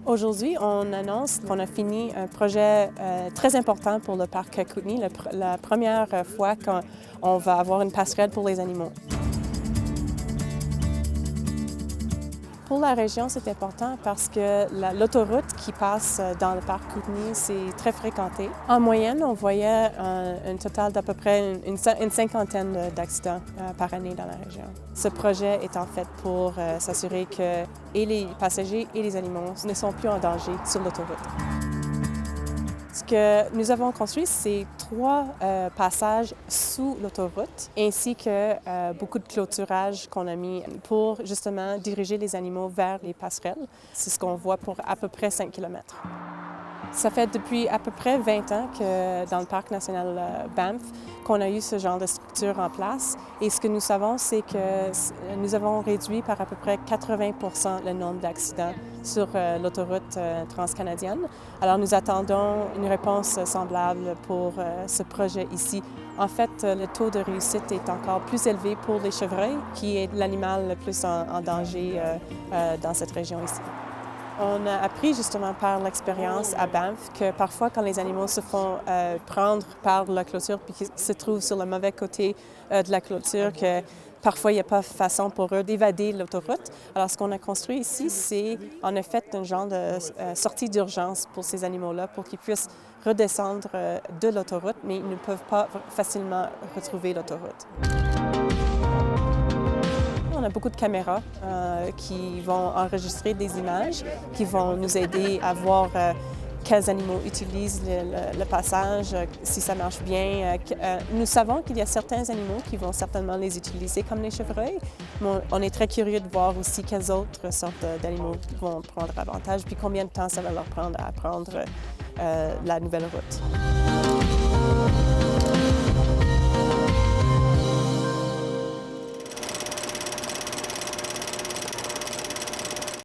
Aujourd'hui, on annonce qu'on a fini un projet très important pour le parc Kootenay, la première fois qu'on va avoir une passerelle pour les animaux. Pour la région, c'est important parce que l'autoroute qui passe dans le parc Kootenay, c'est très fréquenté. En moyenne, on voyait un total d'à peu près une cinquantaine d'accidents par année dans la région. Ce projet est en fait pour s'assurer que et les passagers et les animaux ne sont plus en danger sur l'autoroute. Ce que nous avons construit, c'est 3 passages sous l'autoroute, ainsi que beaucoup de clôturage qu'on a mis pour justement diriger les animaux vers les passerelles. C'est ce qu'on voit pour à peu près 5 km. Ça fait depuis à peu près 20 ans que dans le parc national Banff qu'on a eu ce genre de structure en place. Et ce que nous savons, c'est que nous avons réduit par à peu près 80 % le nombre d'accidents sur l'autoroute transcanadienne. Alors nous attendons une réponse semblable pour ce projet ici. En fait, le taux de réussite est encore plus élevé pour les chevreuils, qui est l'animal le plus en danger dans cette région ici. On a appris justement par l'expérience à Banff que parfois quand les animaux se font prendre par la clôture puis qu'ils se trouvent sur le mauvais côté de la clôture, que parfois il n'y a pas façon pour eux d'évader l'autoroute. Alors ce qu'on a construit ici, c'est en effet un genre de sortie d'urgence pour ces animaux-là pour qu'ils puissent redescendre de l'autoroute, mais ils ne peuvent pas facilement retrouver l'autoroute. On a beaucoup de caméras qui vont enregistrer des images, qui vont nous aider à voir quels animaux utilisent le passage, si ça marche bien. Nous savons qu'il y a certains animaux qui vont certainement les utiliser comme les chevreuils, mais on est très curieux de voir aussi quelles autres sortes d'animaux vont prendre avantage, puis combien de temps ça va leur prendre à apprendre la nouvelle route.